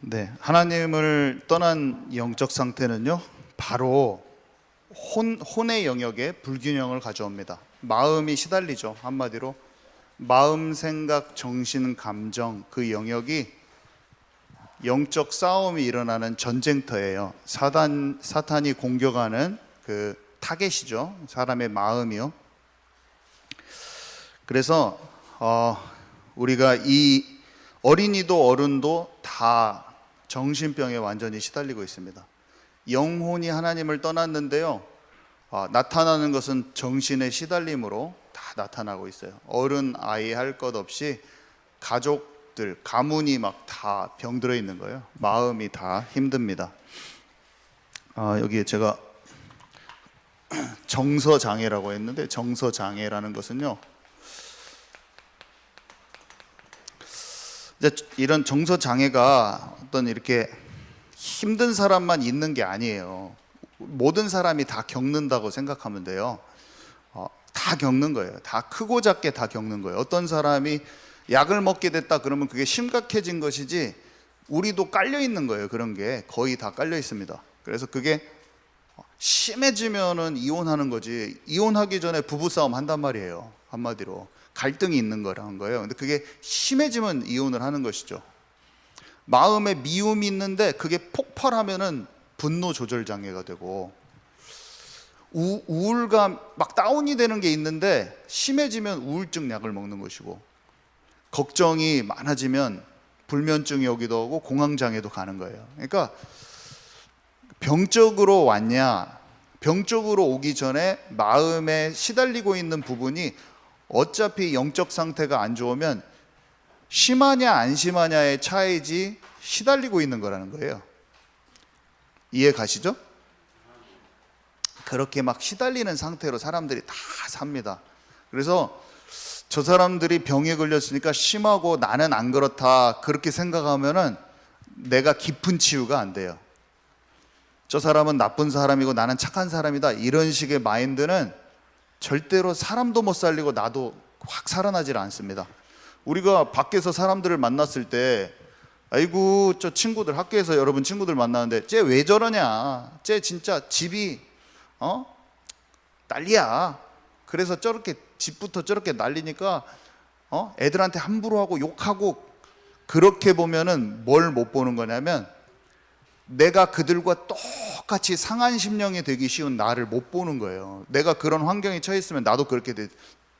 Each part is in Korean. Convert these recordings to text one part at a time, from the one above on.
네, 하나님을 떠난 영적 상태는요, 바로 혼의 영역에 불균형을 가져옵니다. 마음이 시달리죠. 한마디로 마음, 생각, 정신, 감정, 그 영역이 영적 싸움이 일어나는 전쟁터예요. 사탄이 공격하는 그 타겟이죠. 사람의 마음이요. 그래서 우리가 이 어린이도 어른도 다 정신병에 완전히 시달리고 있습니다. 영혼이 하나님을 떠났는데요, 나타나는 것은 정신의 시달림으로 다 나타나고 있어요. 어른, 아이 할 것 없이 가족들, 가문이 막 다 병들어 있는 거예요. 마음이 다 힘듭니다. 여기에 제가 정서장애라고 했는데, 정서장애라는 것은요, 이런 정서장애가 어떤 이렇게 힘든 사람만 있는 게 아니에요. 모든 사람이 다 겪는다고 생각하면 돼요. 다 겪는 거예요. 다 크고 작게 다 겪는 거예요. 어떤 사람이 약을 먹게 됐다 그러면 그게 심각해진 것이지, 우리도 깔려 있는 거예요. 그런 게 거의 다 깔려 있습니다. 그래서 그게 심해지면은 이혼하는 거지, 이혼하기 전에 부부싸움 한단 말이에요. 한마디로 갈등이 있는 거라는 거예요. 근데 그게 심해지면 이혼을 하는 것이죠. 마음에 미움이 있는데 그게 폭발하면은 분노 조절 장애가 되고, 우울감, 막 다운이 되는 게 있는데 심해지면 우울증 약을 먹는 것이고, 걱정이 많아지면 불면증이 오기도 하고 공황장애도 가는 거예요. 그러니까 병적으로 왔냐, 병적으로 오기 전에 마음에 시달리고 있는 부분이 어차피 영적 상태가 안 좋으면 심하냐 안 심하냐의 차이지 시달리고 있는 거라는 거예요. 이해 가시죠? 그렇게 막 시달리는 상태로 사람들이 다 삽니다. 그래서 저 사람들이 병에 걸렸으니까 심하고 나는 안 그렇다, 그렇게 생각하면은 내가 깊은 치유가 안 돼요. 저 사람은 나쁜 사람이고 나는 착한 사람이다, 이런 식의 마인드는 절대로 사람도 못 살리고 나도 확 살아나질 않습니다. 우리가 밖에서 사람들을 만났을 때, 아이고 저 친구들, 학교에서 여러분 친구들 만나는데 쟤 왜 저러냐, 쟤 진짜 집이 난리야, 그래서 저렇게 집부터 저렇게 난리니까 애들한테 함부로 하고 욕하고, 그렇게 보면은 뭘 못 보는 거냐면, 내가 그들과 똑같이 상한 심령이 되기 쉬운 나를 못 보는 거예요. 내가 그런 환경에 처해 있으면 나도 그렇게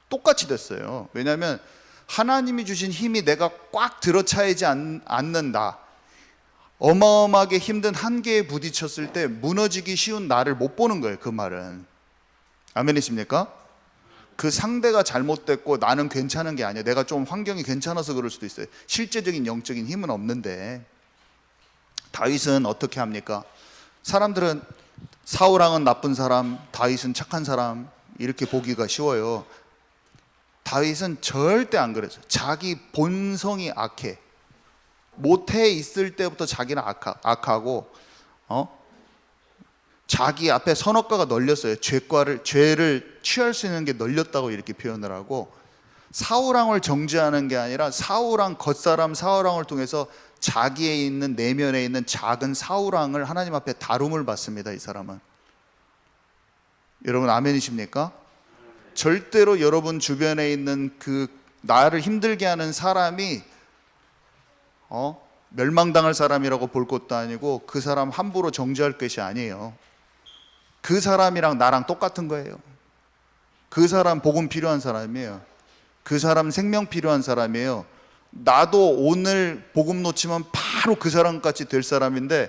똑같이 됐어요. 왜냐하면 하나님이 주신 힘이 내가 꽉 들어차이지 않는 나, 어마어마하게 힘든 한계에 부딪혔을 때 무너지기 쉬운 나를 못 보는 거예요. 그 말은 아멘이십니까? 그 상대가 잘못됐고 나는 괜찮은 게 아니야. 내가 좀 환경이 괜찮아서 그럴 수도 있어요. 실제적인 영적인 힘은 없는데. 다윗은 어떻게 합니까? 사람들은 사울왕은 나쁜 사람, 다윗은 착한 사람, 이렇게 보기가 쉬워요. 다윗은 절대 안 그랬어요. 자기 본성이 악해. 모태에 있을 때부터 자기는 악하고, 자기 앞에 선악과가 널렸어요. 죄를 취할 수 있는 게 널렸다고 이렇게 표현을 하고, 사울왕을 정죄하는 게 아니라 사울왕, 겉사람 사울왕을 통해서 자기에 있는, 내면에 있는 작은 사울왕을 하나님 앞에 다룸을 받습니다. 이 사람은. 여러분 아멘이십니까? 절대로 여러분 주변에 있는 그 나를 힘들게 하는 사람이 멸망당할 사람이라고 볼 것도 아니고, 그 사람 함부로 정죄할 것이 아니에요. 그 사람이랑 나랑 똑같은 거예요. 그 사람 복음 필요한 사람이에요. 그 사람 생명 필요한 사람이에요. 나도 오늘 복음 놓치면 바로 그 사람같이 될 사람인데,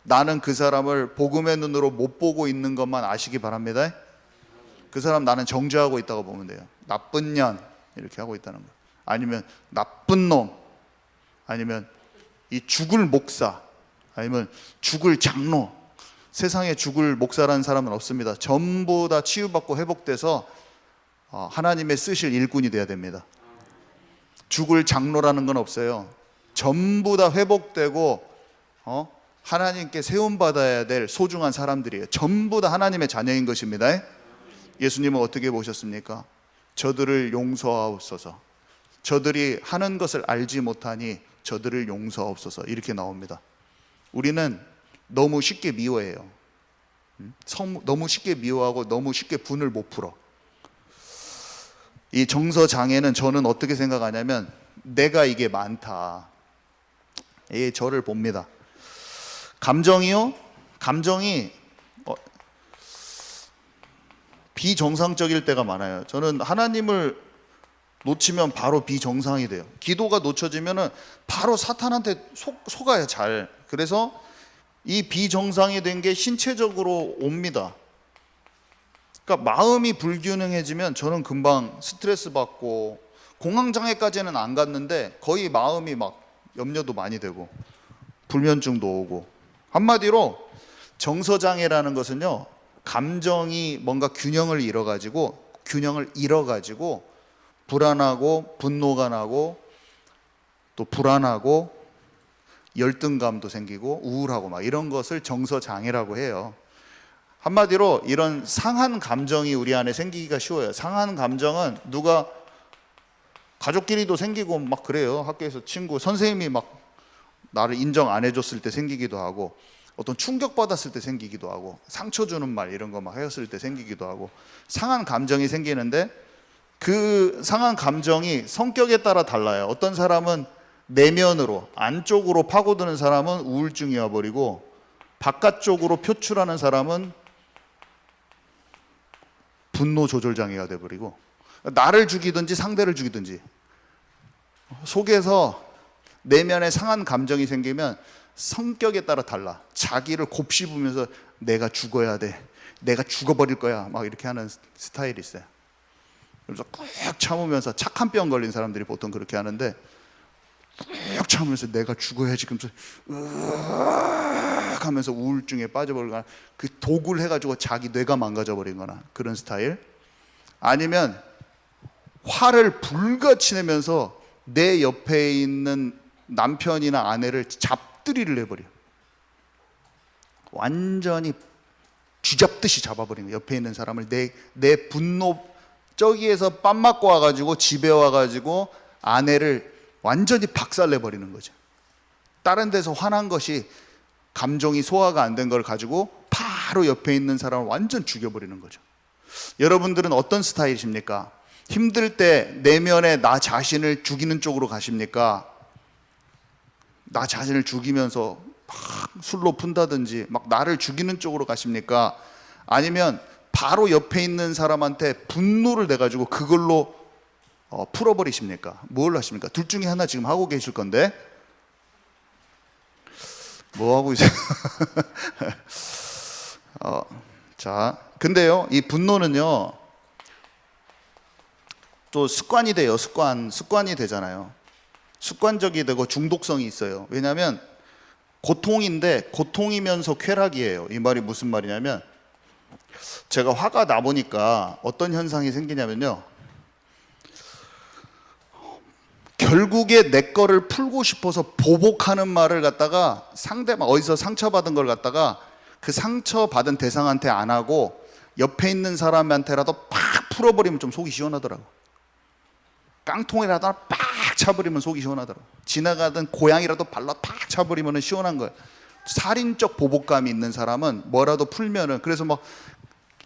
나는 그 사람을 복음의 눈으로 못 보고 있는 것만 아시기 바랍니다. 그 사람 나는 정죄하고 있다고 보면 돼요. 나쁜 년, 이렇게 하고 있다는 거. 아니면 나쁜 놈, 아니면 이 죽을 목사, 아니면 죽을 장로. 세상에 죽을 목사라는 사람은 없습니다. 전부 다 치유받고 회복돼서 하나님의 쓰실 일꾼이 돼야 됩니다. 죽을 장로라는 건 없어요. 전부 다 회복되고 하나님께 세움받아야 될 소중한 사람들이에요. 전부 다 하나님의 자녀인 것입니다. 예수님은 어떻게 보셨습니까? 저들을 용서하옵소서. 저들이 하는 것을 알지 못하니 저들을 용서하옵소서. 이렇게 나옵니다. 우리는 너무 쉽게 미워해요. 너무 쉽게 미워하고 너무 쉽게 분을 못 풀어. 이 정서 장애는 저는 어떻게 생각하냐면 내가 이게 많다. 저를 봅니다. 감정이요? 감정이 비정상적일 때가 많아요. 저는 하나님을 놓치면 바로 비정상이 돼요. 기도가 놓쳐지면은 바로 사탄한테 속아요, 잘. 그래서 이 비정상이 된 게 신체적으로 옵니다. 그러니까 마음이 불균형해지면 저는 금방 스트레스 받고, 공황장애까지는 안 갔는데 거의 마음이 막 염려도 많이 되고 불면증도 오고. 한마디로 정서장애라는 것은요, 감정이 뭔가 균형을 잃어가지고 불안하고 분노가 나고 또 불안하고 열등감도 생기고 우울하고 막 이런 것을 정서장애라고 해요. 한마디로 이런 상한 감정이 우리 안에 생기기가 쉬워요. 상한 감정은 누가 가족끼리도 생기고 막 그래요. 학교에서 친구, 선생님이 막 나를 인정 안 해줬을 때 생기기도 하고, 어떤 충격받았을 때 생기기도 하고, 상처 주는 말 이런 거 막 했을 때 생기기도 하고, 상한 감정이 생기는데 그 상한 감정이 성격에 따라 달라요. 어떤 사람은 내면으로 안쪽으로 파고드는 사람은 우울증이 와버리고, 바깥쪽으로 표출하는 사람은 분노 조절 장애가 돼버리고, 나를 죽이든지 상대를 죽이든지 속에서 내면에 상한 감정이 생기면 성격에 따라 달라. 자기를 곱씹으면서 내가 죽어야 돼, 내가 죽어버릴 거야, 막 이렇게 하는 스타일이 있어요. 그래서 꾹 참으면서, 착한 병 걸린 사람들이 보통 그렇게 하는데 꾹 참으면서 내가 죽어야지 그러면서 으악 하면서 우울증에 빠져버리거나, 그 독을 해가지고 자기 뇌가 망가져버리거나 그런 스타일. 아니면 화를 불같이 내면서 내 옆에 있는 남편이나 아내를 잡들이를 해버려. 완전히 쥐잡듯이 잡아버리는 거야. 옆에 있는 사람을 내 분노, 저기에서 빰 맞고 와가지고 집에 와가지고 아내를 완전히 박살내버리는 거죠. 다른 데서 화난 것이 감정이 소화가 안 된 걸 가지고 바로 옆에 있는 사람을 완전 죽여버리는 거죠. 여러분들은 어떤 스타일이십니까? 힘들 때 내면에 나 자신을 죽이는 쪽으로 가십니까? 나 자신을 죽이면서 막 술로 푼다든지 막 나를 죽이는 쪽으로 가십니까? 아니면 바로 옆에 있는 사람한테 분노를 내가지고 그걸로 풀어버리십니까? 뭘 하십니까? 둘 중에 하나 지금 하고 계실 건데 뭐 하고 있어요? 자, 근데요, 이 분노는요 또 습관이 돼요. 습관이 되잖아요. 습관적이 되고 중독성이 있어요. 왜냐하면 고통인데 고통이면서 쾌락이에요. 이 말이 무슨 말이냐면, 제가 화가 나 보니까 어떤 현상이 생기냐면요, 결국에 내 거를 풀고 싶어서 보복하는 말을 갖다가 상대방, 어디서 상처받은 걸 갖다가 그 상처받은 대상한테 안 하고 옆에 있는 사람한테라도 팍 풀어버리면 좀 속이 시원하더라고. 깡통이라도 팍 차버리면 속이 시원하더라고. 지나가던 고양이라도 발라 팍 차버리면 시원한 거예요. 살인적 보복감이 있는 사람은 뭐라도 풀면은, 그래서 막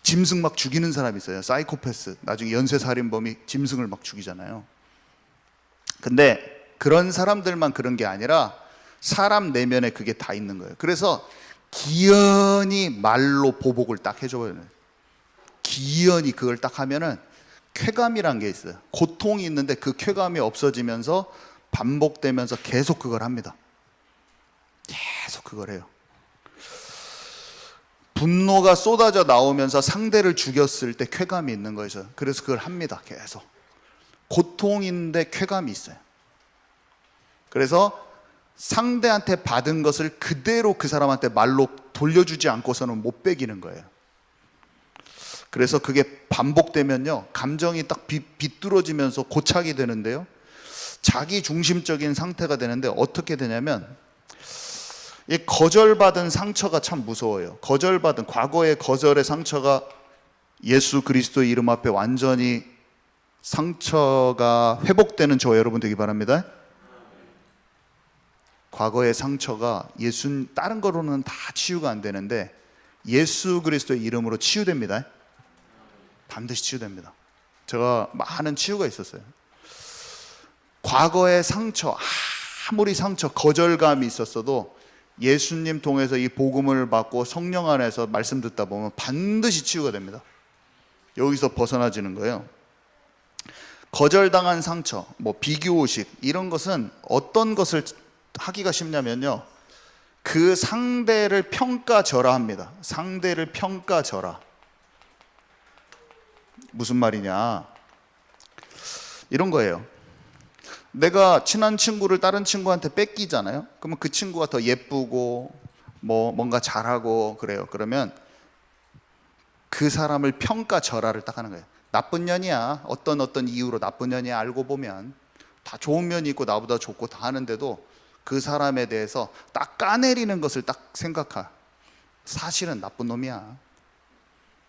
짐승 막 죽이는 사람이 있어요. 사이코패스, 나중에 연쇄살인범이 짐승을 막 죽이잖아요. 근데 그런 사람들만 그런 게 아니라 사람 내면에 그게 다 있는 거예요. 그래서 기연히 말로 보복을 딱 해줘요. 기연히 그걸 딱 하면은 쾌감이란 게 있어요. 고통이 있는데 그 쾌감이 없어지면서 반복되면서 계속 그걸 합니다. 계속 그걸 해요. 분노가 쏟아져 나오면서 상대를 죽였을 때 쾌감이 있는 거죠. 그래서 그걸 합니다. 계속. 고통인데 쾌감이 있어요. 그래서 상대한테 받은 것을 그대로 그 사람한테 말로 돌려주지 않고서는 못 빼기는 거예요. 그래서 그게 반복되면요, 감정이 딱 비뚤어지면서 고착이 되는데요, 자기 중심적인 상태가 되는데, 어떻게 되냐면, 이 거절받은 상처가 참 무서워요. 거절받은, 과거의 거절의 상처가 예수 그리스도의 이름 앞에 완전히 상처가 회복되는 저 여러분 되기 바랍니다. 과거의 상처가 다른 거로는 다 치유가 안 되는데 예수 그리스도의 이름으로 치유됩니다. 반드시 치유됩니다. 제가 많은 치유가 있었어요. 과거의 상처, 아무리 거절감이 있었어도 예수님 통해서 이 복음을 받고 성령 안에서 말씀 듣다 보면 반드시 치유가 됩니다. 여기서 벗어나지는 거예요. 거절당한 상처, 비교의식 이런 것은 어떤 것을 하기가 쉽냐면요, 그 상대를 평가절하합니다. 상대를 평가절하. 무슨 말이냐, 이런 거예요. 내가 친한 친구를 다른 친구한테 뺏기잖아요. 그러면 그 친구가 더 예쁘고 뭔가 잘하고 그래요. 그러면 그 사람을 평가절하를 딱 하는 거예요. 나쁜 년이야. 어떤 이유로 나쁜 년이야. 알고 보면 다 좋은 면이 있고 나보다 좋고 다 하는데도 그 사람에 대해서 딱 까내리는 것을 딱 생각하. 사실은 나쁜 놈이야.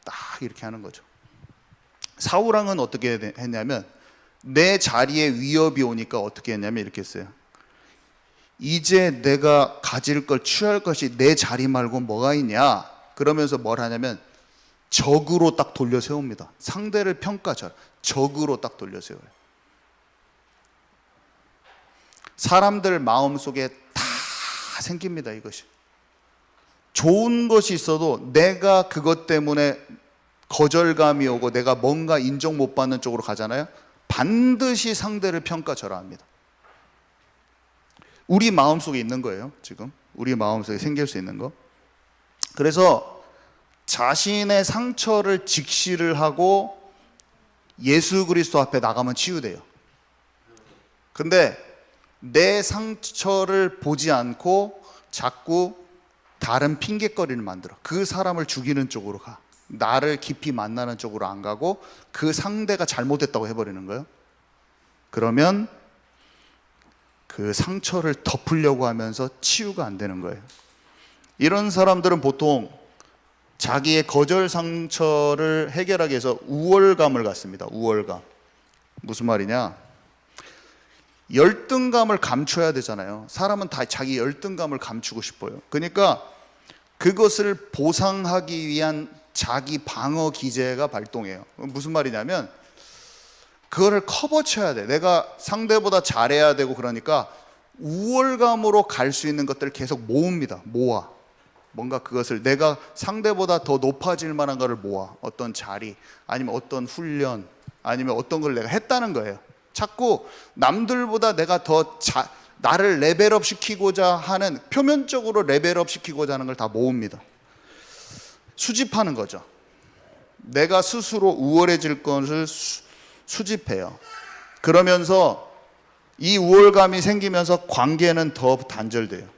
딱 이렇게 하는 거죠. 사울왕은 어떻게 했냐면, 내 자리에 위협이 오니까 어떻게 했냐면 이렇게 했어요. 이제 내가 가질 걸 취할 것이 내 자리 말고 뭐가 있냐. 그러면서 뭘 하냐면 적으로 딱 돌려 세웁니다. 상대를 평가절, 적으로 딱 돌려 세워요. 사람들 마음속에 다 생깁니다. 이것이 좋은 것이 있어도 내가 그것 때문에 거절감이 오고 내가 뭔가 인정 못 받는 쪽으로 가잖아요. 반드시 상대를 평가절하합니다. 우리 마음속에 있는 거예요. 지금 우리 마음속에 생길 수 있는 거. 그래서 자신의 상처를 직시를 하고 예수 그리스도 앞에 나가면 치유돼요. 근데 내 상처를 보지 않고 자꾸 다른 핑계거리를 만들어 그 사람을 죽이는 쪽으로 가. 나를 깊이 만나는 쪽으로 안 가고 그 상대가 잘못했다고 해버리는 거예요. 그러면 그 상처를 덮으려고 하면서 치유가 안 되는 거예요. 이런 사람들은 보통 자기의 거절 상처를 해결하기 위해서 우월감을 갖습니다. 우월감. 무슨 말이냐? 열등감을 감춰야 되잖아요. 사람은 다 자기 열등감을 감추고 싶어요. 그러니까 그것을 보상하기 위한 자기 방어 기제가 발동해요. 무슨 말이냐면 그거를 커버쳐야 돼. 내가 상대보다 잘해야 되고 그러니까 우월감으로 갈 수 있는 것들을 계속 모읍니다. 모아. 뭔가 그것을 내가 상대보다 더 높아질 만한 것을 모아. 어떤 자리, 아니면 어떤 훈련, 아니면 어떤 걸 내가 했다는 거예요. 자꾸 남들보다 내가 나를 레벨업 시키고자 하는, 표면적으로 레벨업 시키고자 하는 걸 다 모읍니다. 수집하는 거죠. 내가 스스로 우월해질 것을 수집해요. 그러면서 이 우월감이 생기면서 관계는 더 단절돼요.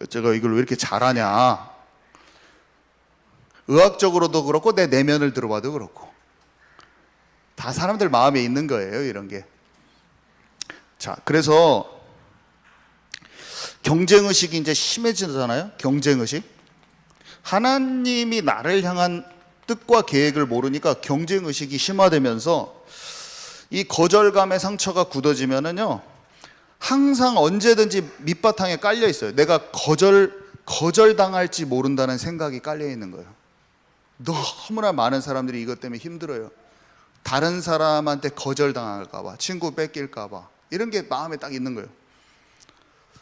제가 이걸 왜 이렇게 잘하냐. 의학적으로도 그렇고 내 내면을 들어봐도 그렇고 다 사람들 마음에 있는 거예요, 이런 게. 자, 그래서 경쟁의식이 이제 심해지잖아요. 경쟁의식. 하나님이 나를 향한 뜻과 계획을 모르니까 경쟁의식이 심화되면서 이 거절감의 상처가 굳어지면은요, 항상 언제든지 밑바탕에 깔려 있어요. 내가 거절당할지 모른다는 생각이 깔려 있는 거예요. 너무나 많은 사람들이 이것 때문에 힘들어요. 다른 사람한테 거절당할까 봐, 친구 뺏길까 봐, 이런 게 마음에 딱 있는 거예요.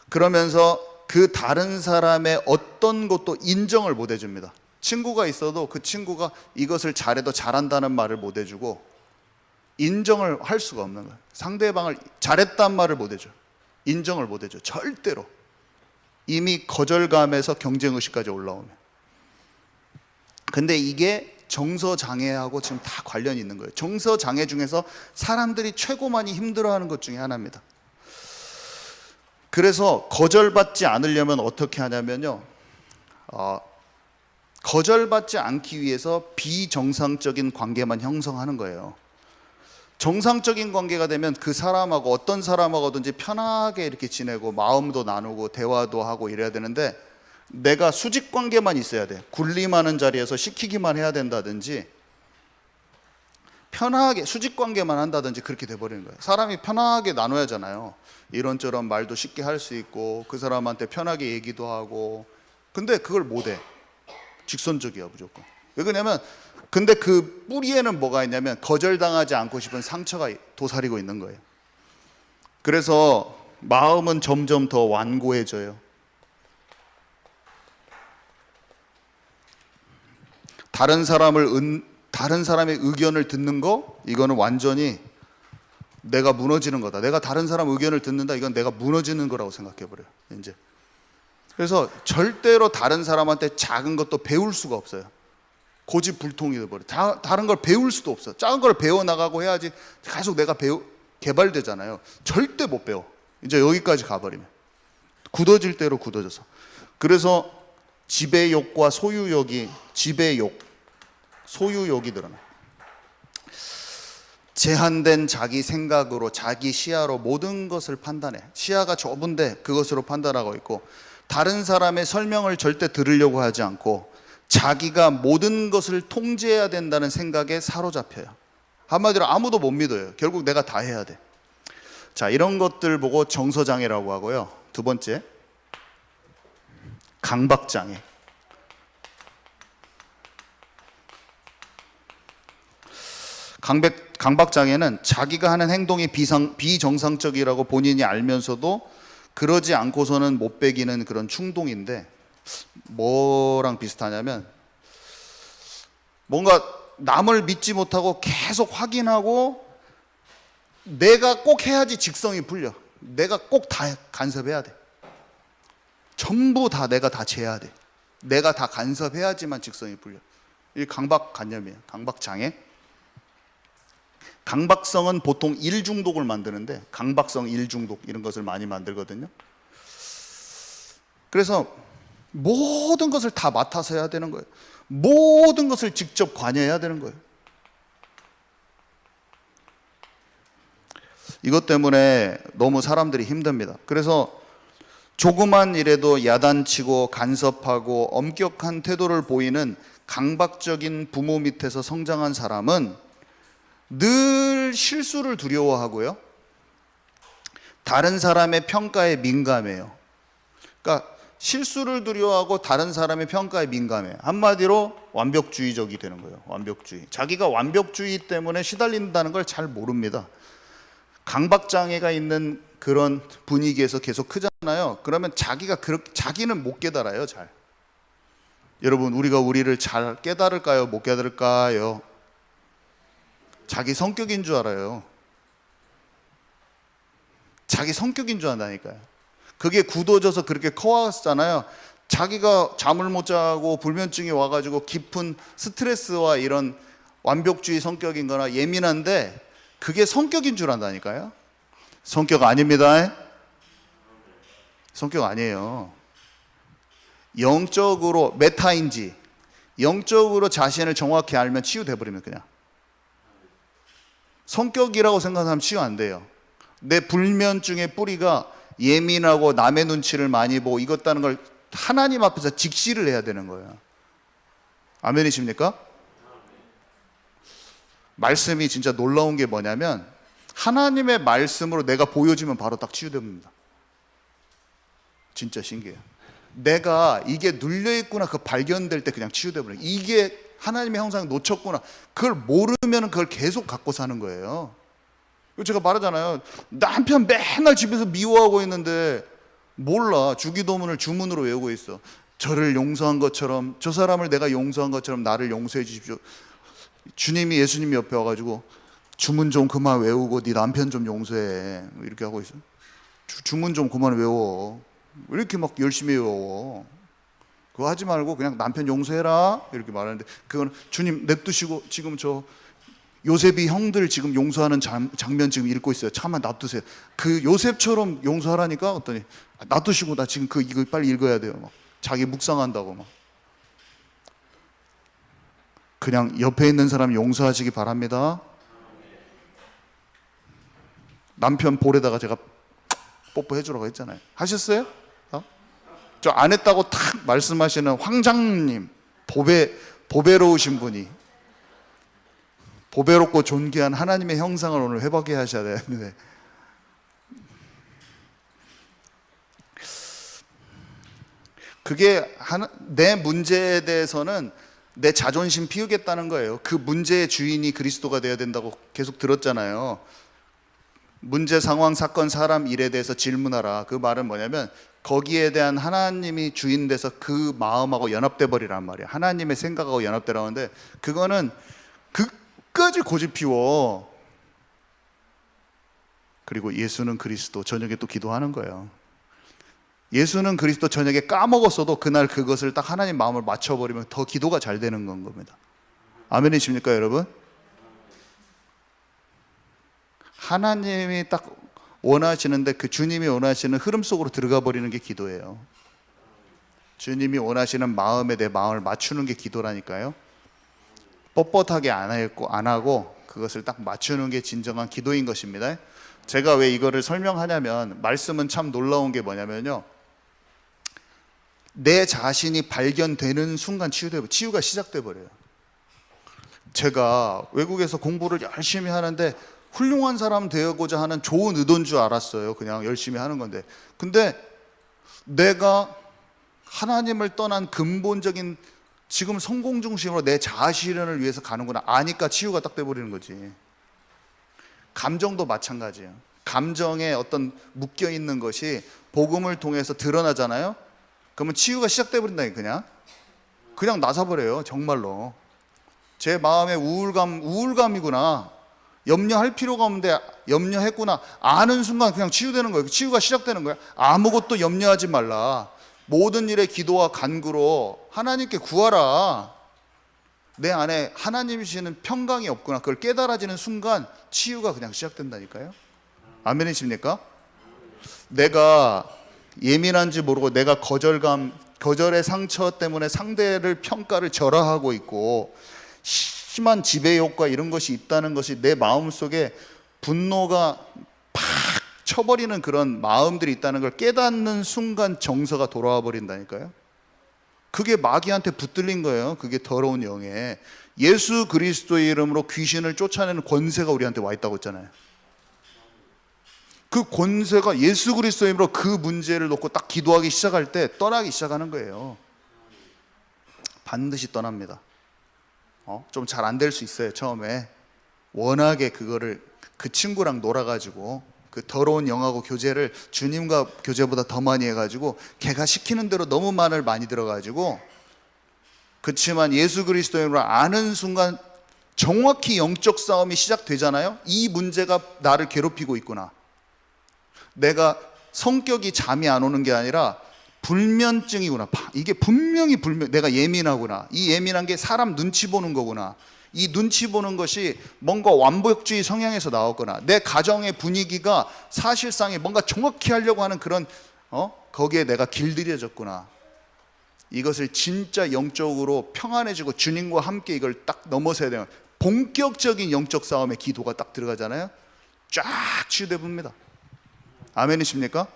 그러면서 그 다른 사람의 어떤 것도 인정을 못 해줍니다. 친구가 있어도 그 친구가 이것을 잘해도 잘한다는 말을 못 해주고 인정을 할 수가 없는 거예요. 상대방을 잘했단 말을 못 해줘. 인정을 못 해줘. 절대로. 이미 거절감에서 경쟁의식까지 올라오면. 근데 이게 정서장애하고 지금 다 관련이 있는 거예요. 정서장애 중에서 사람들이 최고 많이 힘들어하는 것 중에 하나입니다. 그래서 거절받지 않으려면 어떻게 하냐면요, 거절받지 않기 위해서 비정상적인 관계만 형성하는 거예요. 정상적인 관계가 되면 그 사람하고 어떤 사람하고든지 편하게 이렇게 지내고 마음도 나누고 대화도 하고 이래야 되는데, 내가 수직 관계만 있어야 돼. 군림하는 자리에서 시키기만 해야 된다든지 편하게 수직 관계만 한다든지 그렇게 돼버리는 거예요. 사람이 편하게 나눠야 하잖아요. 이런저런 말도 쉽게 할 수 있고 그 사람한테 편하게 얘기도 하고. 근데 그걸 못해. 직선적이야 무조건. 왜 그러냐면 근데 그 뿌리에는 뭐가 있냐면 거절당하지 않고 싶은 상처가 도사리고 있는 거예요. 그래서 마음은 점점 더 완고해져요. 다른 사람의 의견을 듣는 거, 이거는 완전히 내가 무너지는 거다. 내가 다른 사람 의견을 듣는다. 이건 내가 무너지는 거라고 생각해 버려요. 이제. 그래서 절대로 다른 사람한테 작은 것도 배울 수가 없어요. 고집불통이 돼 버려. 다른 걸 배울 수도 없어. 작은 걸 배워 나가고 해야지 계속 내가 개발되잖아요. 절대 못 배워. 이제 여기까지 가버리면 굳어질 대로 굳어져서. 그래서 지배욕과 소유욕이 소유욕이 드러나. 제한된 자기 생각으로 자기 시야로 모든 것을 판단해. 시야가 좁은데 그것으로 판단하고 있고 다른 사람의 설명을 절대 들으려고 하지 않고 자기가 모든 것을 통제해야 된다는 생각에 사로잡혀요. 한마디로 아무도 못 믿어요. 결국 내가 다 해야 돼. 자, 이런 것들 보고 정서장애라고 하고요. 두 번째, 강박장애. 강박장애는 자기가 하는 행동이 비정상적이라고 본인이 알면서도 그러지 않고서는 못 배기는 그런 충동인데, 뭐랑 비슷하냐면 뭔가 남을 믿지 못하고 계속 확인하고 내가 꼭 해야지 직성이 풀려. 내가 꼭 다 간섭해야 돼. 전부 다 내가 다 재야 돼. 내가 다 간섭해야지만 직성이 풀려. 이게 강박관념이에요. 강박장애. 강박성은 보통 일중독을 만드는데, 강박성 일중독 이런 것을 많이 만들거든요. 그래서 모든 것을 다 맡아서 해야 되는 거예요. 모든 것을 직접 관여해야 되는 거예요. 이것 때문에 너무 사람들이 힘듭니다. 그래서 조그만 일에도 야단치고 간섭하고 엄격한 태도를 보이는 강박적인 부모 밑에서 성장한 사람은 늘 실수를 두려워하고요. 다른 사람의 평가에 민감해요. 그러니까 실수를 두려워하고 다른 사람의 평가에 민감해. 한마디로 완벽주의적이 되는 거예요. 완벽주의. 자기가 완벽주의 때문에 시달린다는 걸 잘 모릅니다. 강박장애가 있는 그런 분위기에서 계속 크잖아요. 그러면 자기는 못 깨달아요. 잘. 여러분, 우리가 우리를 잘 깨달을까요? 못 깨달을까요? 자기 성격인 줄 알아요. 자기 성격인 줄 안다니까요. 그게 굳어져서 그렇게 커왔잖아요. 자기가 잠을 못 자고 불면증이 와가지고 깊은 스트레스와 이런 완벽주의 성격인 거나 예민한데 그게 성격인 줄 안다니까요. 성격 아닙니다. 성격 아니에요. 영적으로 메타인지, 영적으로 자신을 정확히 알면 치유돼버리면 그냥. 성격이라고 생각하면 치유 안 돼요. 내 불면증의 뿌리가 예민하고 남의 눈치를 많이 보고 이것다는 걸 하나님 앞에서 직시를 해야 되는 거예요. 아멘이십니까? 말씀이 진짜 놀라운 게 뭐냐면 하나님의 말씀으로 내가 보여지면 바로 딱 치유됩니다. 진짜 신기해요. 내가 이게 눌려있구나 그 발견될 때 그냥 치유돼버려요. 이게 하나님의 형상을 놓쳤구나. 그걸 모르면 그걸 계속 갖고 사는 거예요. 제가 말하잖아요. 남편 맨날 집에서 미워하고 있는데 몰라. 주기도문을 주문으로 외우고 있어. 저를 용서한 것처럼, 저 사람을 내가 용서한 것처럼 나를 용서해 주십시오. 주님이, 예수님이 옆에 와가지고 주문 좀 그만 외우고 네 남편 좀 용서해 이렇게 하고 있어. 주문 좀 그만 외워. 왜 이렇게 막 열심히 외워? 그거 하지 말고 그냥 남편 용서해라 이렇게 말하는데, 그건 주님 냅두시고 지금 저 요셉이 형들 지금 용서하는 장면 지금 읽고 있어요. 잠깐만 놔두세요. 그 요셉처럼 용서하라니까. 어떠니 놔두시고 나 지금 이거 빨리 읽어야 돼요. 막 자기 묵상한다고 막. 그냥 옆에 있는 사람 용서하시기 바랍니다. 남편 볼에다가 제가 뽀뽀해 주라고 했잖아요. 하셨어요? 저 안 했다고 탁 말씀하시는 황장님, 보배로우신 분이, 보배롭고 존귀한 하나님의 형상을 오늘 회복해 하셔야 되는데, 그게 내 문제에 대해서는 내 자존심 피우겠다는 거예요. 그 문제의 주인이 그리스도가 되어야 된다고 계속 들었잖아요. 문제, 상황, 사건, 사람, 일에 대해서 질문하라. 그 말은 뭐냐면 거기에 대한 하나님이 주인 돼서 그 마음하고 연합돼 버리란 말이에요. 하나님의 생각하고 연합되라는데, 그거는 끝까지 고집 피워. 그리고 예수는 그리스도, 저녁에 또 기도하는 거예요. 예수는 그리스도, 저녁에 까먹었어도 그날 그것을 딱 하나님 마음을 맞춰버리면 더 기도가 잘 되는 건 겁니다. 아멘이십니까 여러분? 하나님이 딱 원하시는데 그 주님이 원하시는 흐름 속으로 들어가 버리는 게 기도예요. 주님이 원하시는 마음에 내 마음을 맞추는 게 기도라니까요. 뻣뻣하게 안 하고 그것을 딱 맞추는 게 진정한 기도인 것입니다. 제가 왜 이거를 설명하냐면, 말씀은 참 놀라운 게 뭐냐면요, 내 자신이 발견되는 순간 치유가 시작돼 버려요. 제가 외국에서 공부를 열심히 하는데 훌륭한 사람 되고자 하는 좋은 의도인 줄 알았어요. 그냥 열심히 하는 건데, 근데 내가 하나님을 떠난 근본적인 지금 성공 중심으로 내 자아실현을 위해서 가는구나 아니까 치유가 딱 돼버리는 거지. 감정도 마찬가지예요. 감정에 어떤 묶여있는 것이 복음을 통해서 드러나잖아요. 그러면 치유가 시작돼버린다니까. 그냥 나서버려요. 정말로 제 마음에 우울감이구나, 염려할 필요가 없는데 염려했구나 아는 순간 그냥 치유되는 거예요. 치유가 시작되는 거예요. 아무것도 염려하지 말라. 모든 일에 기도와 간구로 하나님께 구하라. 내 안에 하나님이시는 평강이 없구나, 그걸 깨달아지는 순간 치유가 그냥 시작된다니까요. 아멘이십니까? 내가 예민한지 모르고 내가 거절의 상처 때문에 상대를 평가를 절하하고 있고 심한 지배 효과 이런 것이 있다는 것이 내 마음속에 분노가 팍 쳐버리는 그런 마음들이 있다는 걸 깨닫는 순간 정서가 돌아와 버린다니까요. 그게 마귀한테 붙들린 거예요. 그게 더러운 영에. 예수 그리스도의 이름으로 귀신을 쫓아내는 권세가 우리한테 와 있다고 했잖아요. 그 권세가 예수 그리스도의 이름으로 그 문제를 놓고 딱 기도하기 시작할 때 떠나기 시작하는 거예요. 반드시 떠납니다. 좀 잘 안 될 수 있어요. 처음에 워낙에 그거를 그 친구랑 놀아가지고 그 더러운 영하고 교제를 주님과 교제보다 더 많이 해가지고 걔가 시키는 대로 너무 말을 많이 들어가지고. 그렇지만 예수 그리스도의 이름으로 아는 순간 정확히 영적 싸움이 시작되잖아요. 이 문제가 나를 괴롭히고 있구나. 내가 성격이 잠이 안 오는 게 아니라 불면증이구나. 이게 분명히 내가 예민하구나. 이 예민한 게 사람 눈치 보는 거구나. 이 눈치 보는 것이 뭔가 완벽주의 성향에서 나왔거나 내 가정의 분위기가 사실상에 뭔가 정확히 하려고 하는 그런 거기에 내가 길들여졌구나. 이것을 진짜 영적으로 평안해지고 주님과 함께 이걸 딱 넘어서야 되는 본격적인 영적 싸움에 기도가 딱 들어가잖아요. 쫙 치유돼 봅니다. 아멘이십니까?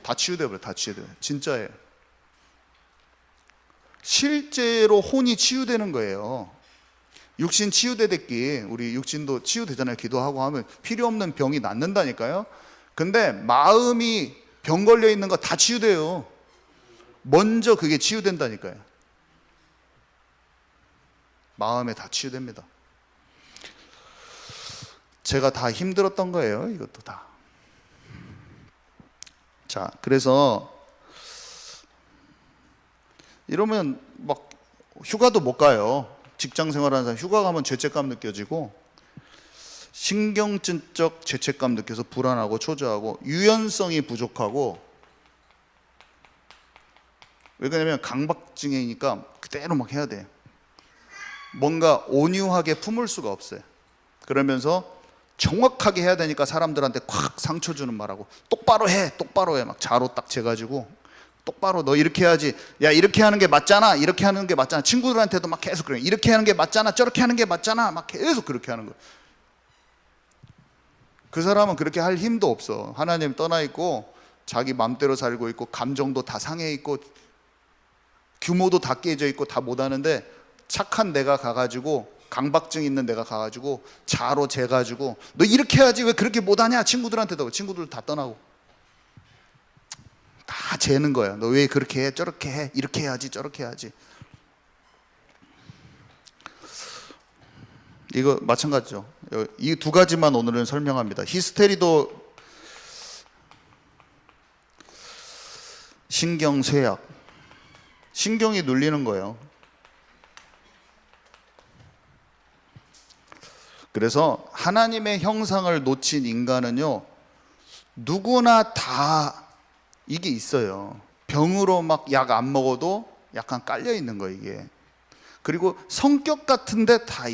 다 치유돼 버려요. 다 치유돼 버려요. 진짜예요. 실제로 혼이 치유되는 거예요. 육신 치유되댔기, 우리 육신도 치유되잖아요. 기도하고 하면 필요 없는 병이 낫는다니까요. 근데 마음이 병 걸려 있는 거 다 치유돼요. 먼저 그게 치유된다니까요. 마음에 다 치유됩니다. 제가 다 힘들었던 거예요. 이것도 다. 자, 그래서 이러면 막 휴가도 못 가요. 직장 생활하는 사람 휴가 가면 죄책감 느껴지고 신경증적 죄책감 느껴서 불안하고 초조하고 유연성이 부족하고. 왜 그러냐면 강박증이니까 그대로 막 해야 돼. 뭔가 온유하게 품을 수가 없어요. 그러면서 정확하게 해야 되니까 사람들한테 콱 상처 주는 말하고 똑바로 해 막 자로 딱 재가지고 똑바로 너 이렇게 해야지, 야 이렇게 하는 게 맞잖아, 이렇게 하는 게 맞잖아. 친구들한테도 막 계속 그래. 이렇게 하는 게 맞잖아, 저렇게 하는 게 맞잖아, 막 계속 그렇게 하는 거예요. 그 사람은 그렇게 할 힘도 없어. 하나님 떠나 있고 자기 맘대로 살고 있고 감정도 다 상해 있고 규모도 다 깨져 있고 다 못하는데 착한 내가 가가지고 강박증 있는 내가 가가지고 자로 재가지고 너 이렇게 해야지 왜 그렇게 못하냐 친구들한테도. 친구들 다 떠나고 다 재는 거야. 너 왜 그렇게 해 저렇게 해 이렇게 해야지 저렇게 해야지. 이거 마찬가지죠. 이 두 가지만 오늘은 설명합니다. 히스테리도 신경쇠약, 신경이 눌리는 거예요. 그래서 하나님의 형상을 놓친 인간은요, 누구나 다 이게 있어요. 병으로 막 약 안 먹어도 약간 깔려 있는 거예요, 이게. 그리고 성격 같은데 다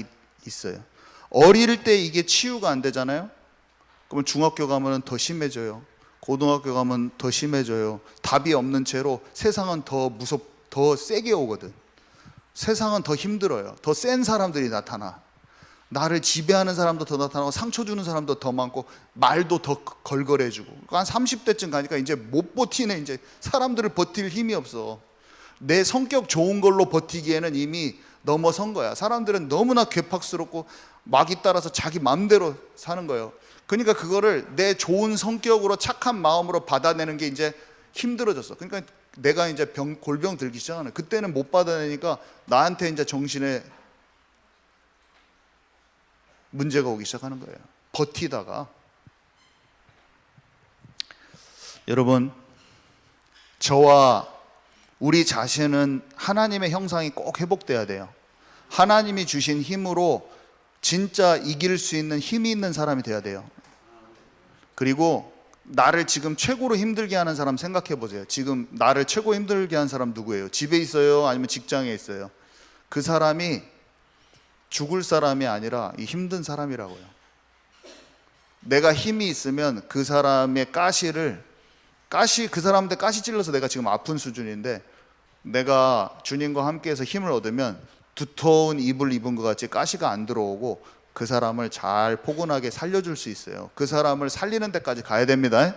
있어요. 어릴 때 이게 치유가 안 되잖아요. 그러면 중학교 가면 더 심해져요. 고등학교 가면 더 심해져요. 답이 없는 채로 세상은 더 세게 오거든. 세상은 더 힘들어요. 더 센 사람들이 나타나. 나를 지배하는 사람도 더 나타나고 상처 주는 사람도 더 많고 말도 더 걸걸해주고. 한 30대쯤 가니까 이제 못 버티네. 이제 사람들을 버틸 힘이 없어. 내 성격 좋은 걸로 버티기에는 이미 넘어선 거야. 사람들은 너무나 괴팍스럽고 막이 따라서 자기 마음대로 사는 거예요. 그러니까 그거를 내 좋은 성격으로 착한 마음으로 받아내는 게 이제 힘들어졌어. 그러니까 내가 이제 골병 들기 시작하네. 그때는 못 받아내니까 나한테 이제 정신에 문제가 오기 시작하는 거예요. 버티다가. 여러분, 저와 우리 자신은 하나님의 형상이 꼭 회복돼야 돼요. 하나님이 주신 힘으로 진짜 이길 수 있는 힘이 있는 사람이 돼야 돼요. 그리고 나를 지금 최고로 힘들게 하는 사람 생각해 보세요. 지금 나를 최고 힘들게 하는 사람 누구예요? 집에 있어요? 아니면 직장에 있어요? 그 사람이 죽을 사람이 아니라 이 힘든 사람이라고요. 내가 힘이 있으면 그 사람의 그 사람한테 가시 찔러서 내가 지금 아픈 수준인데, 내가 주님과 함께해서 힘을 얻으면 두터운 이불 입은 것 같이 가시가 안 들어오고 그 사람을 잘 포근하게 살려줄 수 있어요. 그 사람을 살리는 데까지 가야 됩니다.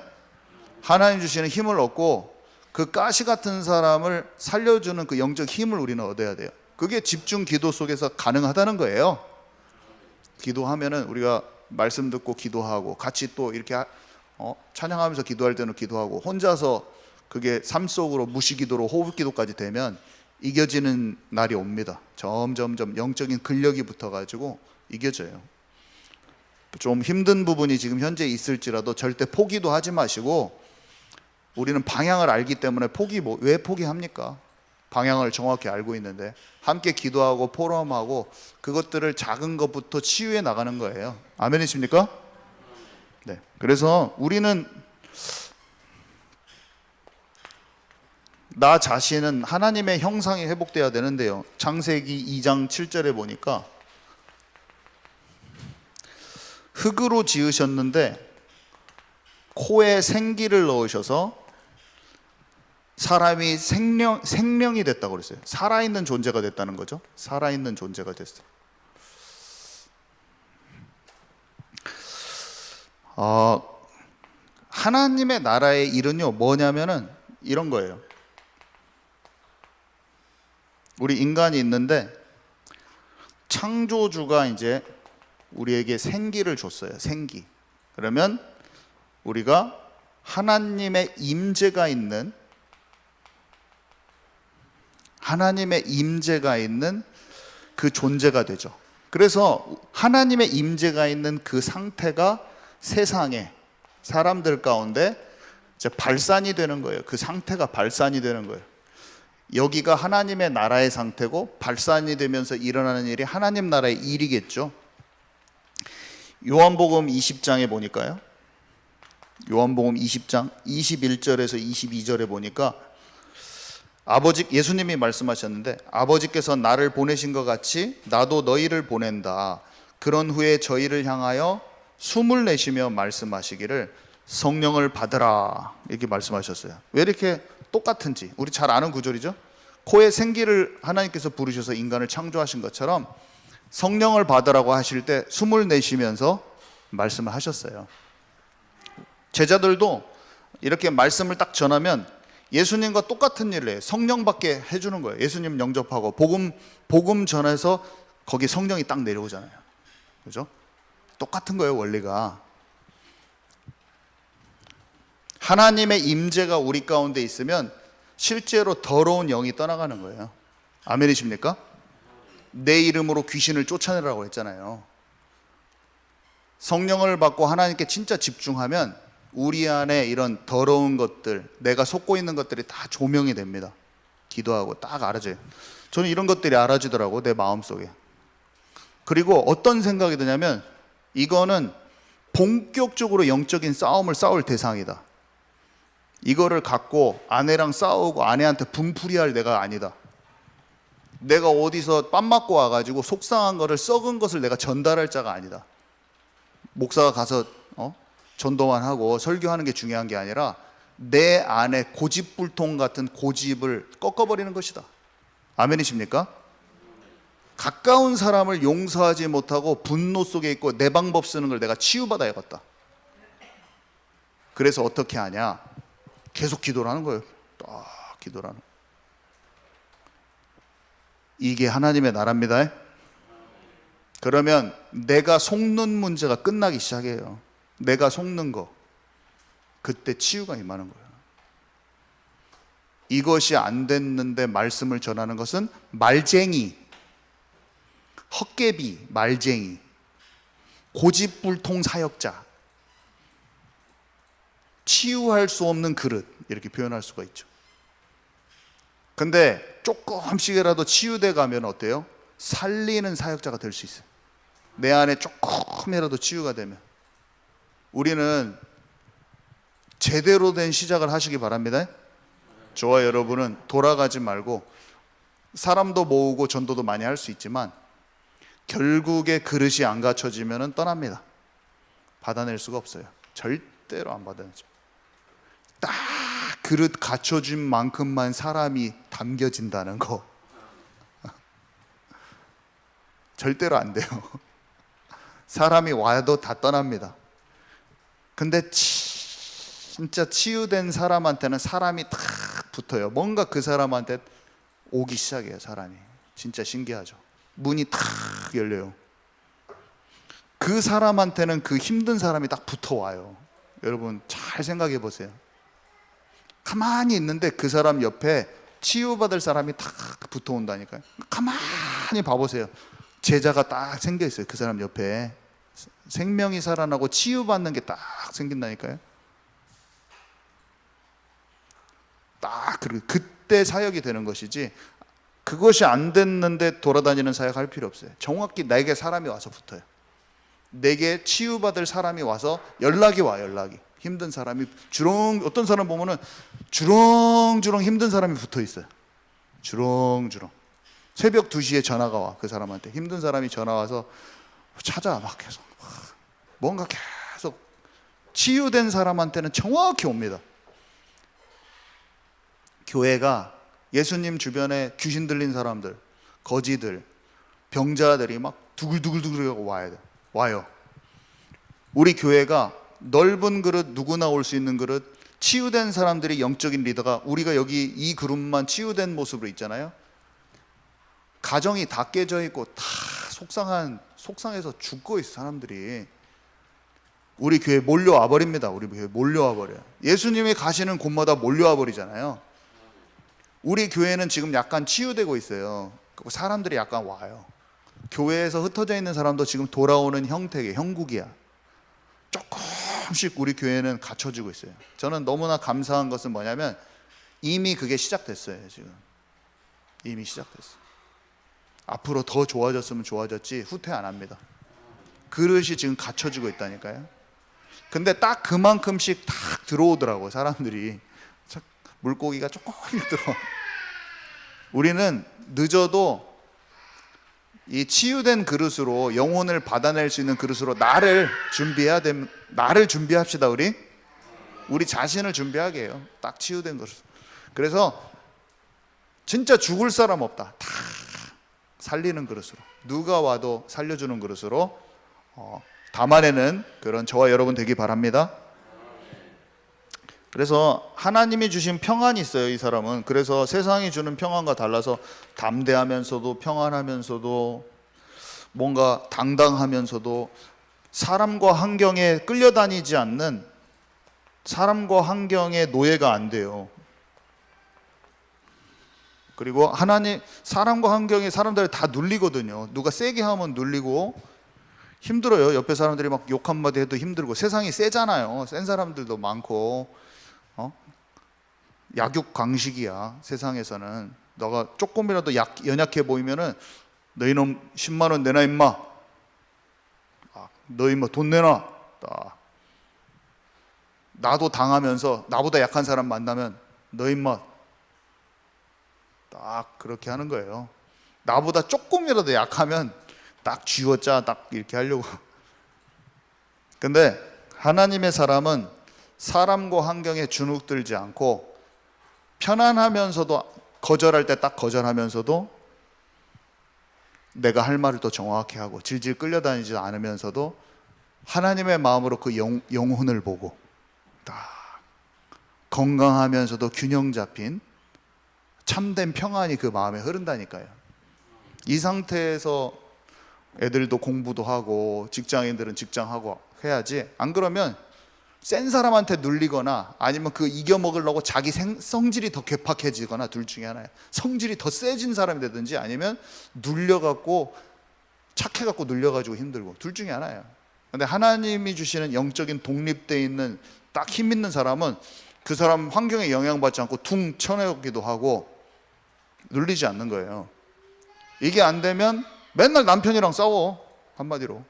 하나님 주시는 힘을 얻고 그 가시 같은 사람을 살려주는 그 영적 힘을 우리는 얻어야 돼요. 그게 집중 기도 속에서 가능하다는 거예요. 기도하면은 우리가 말씀 듣고 기도하고 같이 또 이렇게 찬양하면서 기도할 때는 기도하고, 혼자서 그게 삶 속으로 무시기도로 호흡기도까지 되면 이겨지는 날이 옵니다. 점점점 영적인 근력이 붙어가지고 이겨져요. 좀 힘든 부분이 지금 현재 있을지라도 절대 포기도 하지 마시고, 우리는 방향을 알기 때문에 왜 포기합니까? 방향을 정확히 알고 있는데 함께 기도하고 포럼하고 그것들을 작은 것부터 치유해 나가는 거예요. 아멘이십니까? 네. 그래서 우리는 나 자신은 하나님의 형상이 회복돼야 되는데요. 창세기 2장 7절에 보니까 흙으로 지으셨는데 코에 생기를 넣으셔서 사람이 생명이 됐다고 그랬어요. 살아있는 존재가 됐다는 거죠. 살아있는 존재가 됐어요. 하나님의 나라의 일은요, 뭐냐면은 이런 거예요. 우리 인간이 있는데 창조주가 이제 우리에게 생기를 줬어요. 생기. 그러면 우리가 하나님의 임재가 있는 그 존재가 되죠. 그래서 하나님의 임재가 있는 그 상태가 세상에 사람들 가운데 이제 발산이 되는 거예요. 그 상태가 발산이 되는 거예요. 여기가 하나님의 나라의 상태고 발산이 되면서 일어나는 일이 하나님 나라의 일이겠죠. 요한복음 20장에 보니까요. 요한복음 20장 21절에서 22절에 보니까 예수님이 말씀하셨는데, 아버지께서 나를 보내신 것 같이 나도 너희를 보낸다. 그런 후에 저희를 향하여 숨을 내쉬며 말씀하시기를 성령을 받으라, 이렇게 말씀하셨어요. 왜 이렇게 똑같은지 우리 잘 아는 구절이죠. 코에 생기를 하나님께서 부르셔서 인간을 창조하신 것처럼 성령을 받으라고 하실 때 숨을 내쉬면서 말씀을 하셨어요. 제자들도 이렇게 말씀을 딱 전하면 예수님과 똑같은 일을 해요. 성령 받게 해주는 거예요. 예수님 영접하고 복음 전해서 거기 성령이 딱 내려오잖아요. 그죠? 똑같은 거예요, 원리가. 하나님의 임재가 우리 가운데 있으면 실제로 더러운 영이 떠나가는 거예요. 아멘이십니까? 내 이름으로 귀신을 쫓아내라고 했잖아요. 성령을 받고 하나님께 진짜 집중하면 우리 안에 이런 더러운 것들, 내가 속고 있는 것들이 다 조명이 됩니다. 기도하고 딱 알아져요. 저는 이런 것들이 알아지더라고, 내 마음속에. 그리고 어떤 생각이 드냐면 이거는 본격적으로 영적인 싸움을 싸울 대상이다. 이거를 갖고 아내랑 싸우고 아내한테 분풀이할 내가 아니다. 내가 어디서 빰 맞고 와가지고 속상한 거를, 썩은 것을 내가 전달할 자가 아니다. 목사가 가서 전도만 하고 설교하는 게 중요한 게 아니라 내 안에 고집불통 같은 고집을 꺾어버리는 것이다. 아멘이십니까? 가까운 사람을 용서하지 못하고 분노 속에 있고 내 방법 쓰는 걸 내가 치유받아야겠다. 그래서 어떻게 하냐? 계속 기도를 하는 거예요. 딱 기도를 하는 거예요. 이게 하나님의 나라입니다. 그러면 내가 속는 문제가 끝나기 시작해요. 내가 속는 거, 그때 치유가 임하는 거예요. 이것이 안 됐는데 말씀을 전하는 것은 말쟁이, 헛개비, 말쟁이, 고집불통 사역자, 치유할 수 없는 그릇, 이렇게 표현할 수가 있죠. 근데 조금씩이라도 치유돼 가면 어때요? 살리는 사역자가 될 수 있어요. 내 안에 조금이라도 치유가 되면. 우리는 제대로 된 시작을 하시기 바랍니다. 저와 여러분은 돌아가지 말고 사람도 모으고 전도도 많이 할 수 있지만 결국에 그릇이 안 갖춰지면 떠납니다. 받아낼 수가 없어요. 절대로 안 받아내죠. 딱 그릇 갖춰준 만큼만 사람이 담겨진다는 거 절대로 안 돼요. 사람이 와도 다 떠납니다. 근데 진짜 치유된 사람한테는 사람이 탁 붙어요. 뭔가 그 사람한테 오기 시작해요. 사람이 진짜 신기하죠. 문이 탁 열려요. 그 사람한테는 그 힘든 사람이 딱 붙어와요. 여러분 잘 생각해 보세요. 가만히 있는데 그 사람 옆에 치유받을 사람이 딱 붙어온다니까요. 가만히 봐보세요. 제자가 딱 생겨 있어요. 그 사람 옆에 생명이 살아나고 치유받는 게 딱 생긴다니까요. 딱 그때 사역이 되는 것이지, 그것이 안 됐는데 돌아다니는 사역 할 필요 없어요. 정확히 내게 사람이 와서 붙어요. 내게 치유받을 사람이 와서 연락이 와. 연락이 힘든 사람이 어떤 사람 보면은 주렁주렁 힘든 사람이 붙어 있어요. 주렁주렁 새벽 2시에 전화가 와. 그 사람한테 힘든 사람이 전화 와서 찾아. 막 계속 뭔가 계속 치유된 사람한테는 정확히 옵니다. 교회가 예수님 주변에 귀신 들린 사람들, 거지들, 병자들이 막 두글두글두글 와요. 우리 교회가 넓은 그릇, 누구나 올 수 있는 그릇, 치유된 사람들이 영적인 리더가, 우리가 여기 이 그룹만 치유된 모습으로 있잖아요. 가정이 다 깨져 있고 다 속상해서 죽고 있어 사람들이. 우리 교회 몰려와 버립니다. 우리 교회 몰려와 버려요. 예수님이 가시는 곳마다 몰려와 버리잖아요. 우리 교회는 지금 약간 치유되고 있어요. 사람들이 약간 와요. 교회에서 흩어져 있는 사람도 지금 돌아오는 형국이야. 조금씩 우리 교회는 갖춰지고 있어요. 저는 너무나 감사한 것은 뭐냐면 이미 그게 시작됐어요. 지금 이미 시작됐어요. 앞으로 더 좋아졌으면 좋아졌지 후퇴 안 합니다. 그릇이 지금 갖춰지고 있다니까요. 근데 딱 그만큼씩 딱 들어오더라고요. 사람들이 물고기가 조금씩 들어와. 우리는 늦어도 이 치유된 그릇으로, 영혼을 받아낼 수 있는 그릇으로 나를 준비합시다. 우리 자신을 준비하게 해요. 딱 치유된 그릇. 그래서 진짜 죽을 사람 없다. 다 살리는 그릇으로, 누가 와도 살려주는 그릇으로 담아내는 그런 저와 여러분 되기 바랍니다. 그래서 하나님이 주신 평안이 있어요. 이 사람은. 그래서 세상이 주는 평안과 달라서 담대하면서도 평안하면서도 뭔가 당당하면서도 사람과 환경에 끌려다니지 않는, 사람과 환경의 노예가 안 돼요. 그리고 하나님, 사람과 환경에 사람들을 다 눌리거든요. 누가 세게 하면 눌리고 힘들어요. 옆에 사람들이 막 욕 한마디 해도 힘들고. 세상이 세잖아요. 센 사람들도 많고, 약육강식이야 세상에서는. 너가 조금이라도 연약해 보이면은 너 이놈 10만 원 내놔 임마, 너 임마 돈 내놔. 나도 당하면서 나보다 약한 사람 만나면 너 임마, 딱 그렇게 하는 거예요. 나보다 조금이라도 약하면 딱 쥐어짜, 딱 이렇게 하려고. 근데 하나님의 사람은 사람과 환경에 주눅들지 않고, 편안하면서도, 거절할 때 딱 거절하면서도 내가 할 말을 더 정확히 하고, 질질 끌려다니지 않으면서도 하나님의 마음으로 그 영혼을 보고, 딱 건강하면서도 균형 잡힌 참된 평안이 그 마음에 흐른다니까요. 이 상태에서 애들도 공부도 하고 직장인들은 직장하고 해야지, 안 그러면 센 사람한테 눌리거나 아니면 그 이겨먹으려고 자기 성질이 더 괴팍해지거나, 둘 중에 하나예요. 성질이 더 세진 사람이 되든지 아니면 눌려갖고, 착해갖고 눌려가지고 힘들고, 둘 중에 하나예요. 근데 하나님이 주시는 영적인 독립되어 있는 딱 힘 있는 사람은 그 사람 환경에 영향받지 않고 퉁 쳐내기도 하고 눌리지 않는 거예요. 이게 안 되면 맨날 남편이랑 싸워. 한마디로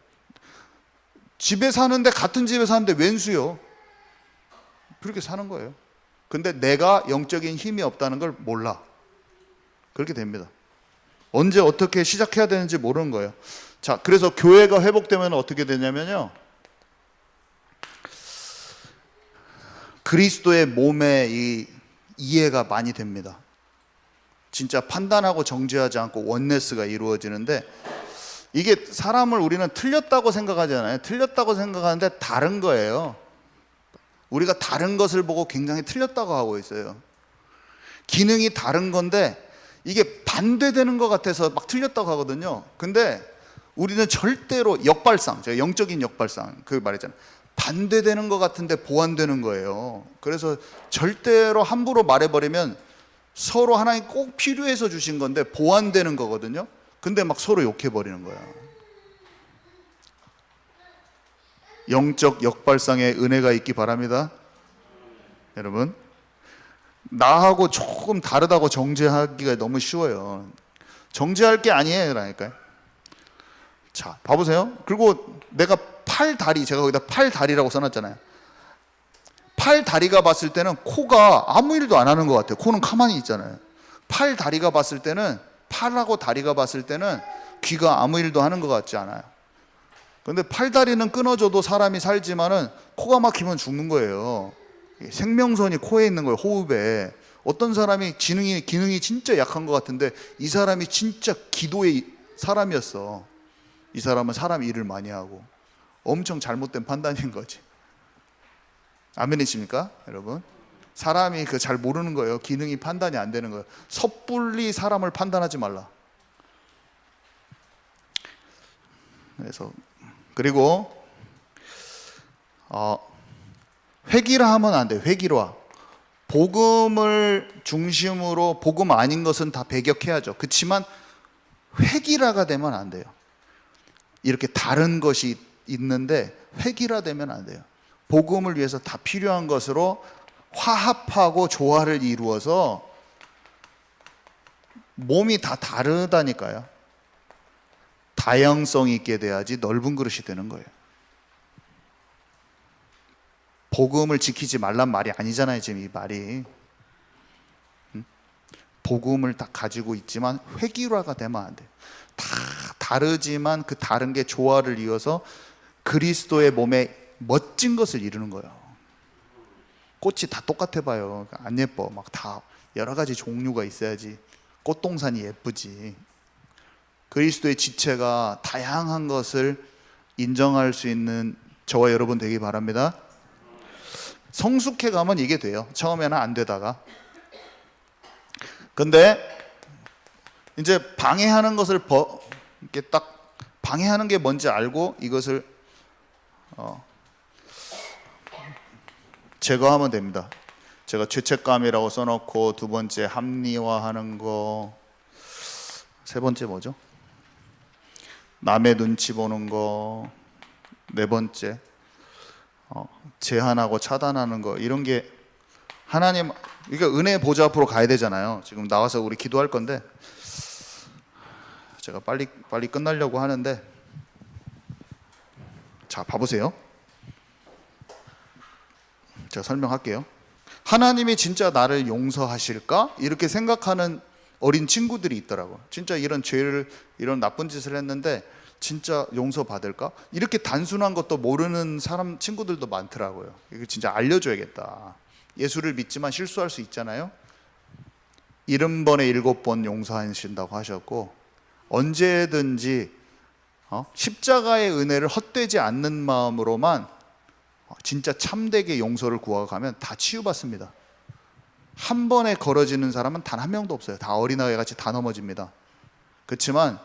집에 사는데, 같은 집에 사는데 웬수요. 그렇게 사는 거예요. 근데 내가 영적인 힘이 없다는 걸 몰라. 그렇게 됩니다. 언제 어떻게 시작해야 되는지 모르는 거예요. 자, 그래서 교회가 회복되면 어떻게 되냐면요, 그리스도의 몸의 이 이해가 많이 됩니다. 진짜 판단하고 정죄하지 않고 원네스가 이루어지는데, 이게 사람을 우리는 틀렸다고 생각하잖아요. 틀렸다고 생각하는데 다른 거예요. 우리가 다른 것을 보고 굉장히 틀렸다고 하고 있어요. 기능이 다른 건데 이게 반대되는 것 같아서 막 틀렸다고 하거든요. 근데 우리는 절대로 역발상, 제가 영적인 역발상 그 말이잖아요. 반대되는 것 같은데 보완되는 거예요. 그래서 절대로 함부로 말해버리면 서로 하나님 꼭 필요해서 주신 건데 보완되는 거거든요. 근데 막 서로 욕해버리는 거야. 영적 역발상의 은혜가 있기 바랍니다. 여러분, 나하고 조금 다르다고 정죄하기가 너무 쉬워요. 정죄할 게 아니에요. 그러니까요. 자, 봐보세요. 그리고 내가 팔다리, 제가 거기다 팔다리라고 써놨잖아요. 팔다리가 봤을 때는 코가 아무 일도 안 하는 것 같아요. 코는 가만히 있잖아요. 팔다리가 봤을 때는, 팔하고 다리가 봤을 때는 귀가 아무 일도 하는 것 같지 않아요. 근데 팔다리는 끊어져도 사람이 살지만은 코가 막히면 죽는 거예요. 생명선이 코에 있는 거예요. 호흡에. 어떤 사람이 기능이 진짜 약한 것 같은데 이 사람이 진짜 기도의 사람이었어. 이 사람은 사람 일을 많이 하고. 엄청 잘못된 판단인 거지. 아멘이십니까, 여러분? 사람이 그 잘 모르는 거예요. 기능이 판단이 안 되는 거예요. 섣불리 사람을 판단하지 말라. 그래서 그리고 회귀라 하면 안 돼요. 회귀화. 복음을 중심으로 복음 아닌 것은 다 배격해야죠. 그렇지만 회귀라가 되면 안 돼요. 이렇게 다른 것이 있는데 회귀라 되면 안 돼요. 복음을 위해서 다 필요한 것으로 화합하고 조화를 이루어서 몸이 다 다르다니까요. 다양성 있게 돼야지 넓은 그릇이 되는 거예요. 복음을 지키지 말란 말이 아니잖아요. 지금 이 말이. 복음을 다 가지고 있지만 회귀화가 되면 안 돼요. 다 다르지만 그 다른 게 조화를 이어서 그리스도의 몸에 멋진 것을 이루는 거예요. 꽃이 다 똑같아 봐요. 안 예뻐. 막 다 여러 가지 종류가 있어야지 꽃동산이 예쁘지. 그리스도의 지체가 다양한 것을 인정할 수 있는 저와 여러분 되기 바랍니다. 성숙해 가면 이게 돼요. 처음에는 안 되다가. 근데 이제 방해하는 것을 이렇게 딱 방해하는 게 뭔지 알고 이것을 제거하면 됩니다. 제가 죄책감이라고 써놓고, 두 번째 합리화하는 거, 세 번째 뭐죠? 남의 눈치 보는 거, 네 번째 제한하고 차단하는 거, 이런 게 하나님, 그러니까 은혜의 보좌 앞으로 가야 되잖아요. 지금 나와서 우리 기도할 건데 제가 빨리 끝나려고 하는데, 자, 봐보세요. 제가 설명할게요. 하나님이 진짜 나를 용서하실까? 이렇게 생각하는 어린 친구들이 있더라고요. 진짜 이런 죄를, 이런 나쁜 짓을 했는데 진짜 용서받을까? 이렇게 단순한 것도 모르는 사람, 친구들도 많더라고요. 이거 진짜 알려줘야겠다. 예수를 믿지만 실수할 수 있잖아요. 70번에 7번 용서하신다고 하셨고, 언제든지 십자가의 은혜를 헛되지 않는 마음으로만 진짜 참되게 용서를 구하가면 다 치유받습니다. 한 번에 걸어지는 사람은 단 한 명도 없어요. 다 어린아이 같이 다 넘어집니다. 그렇지만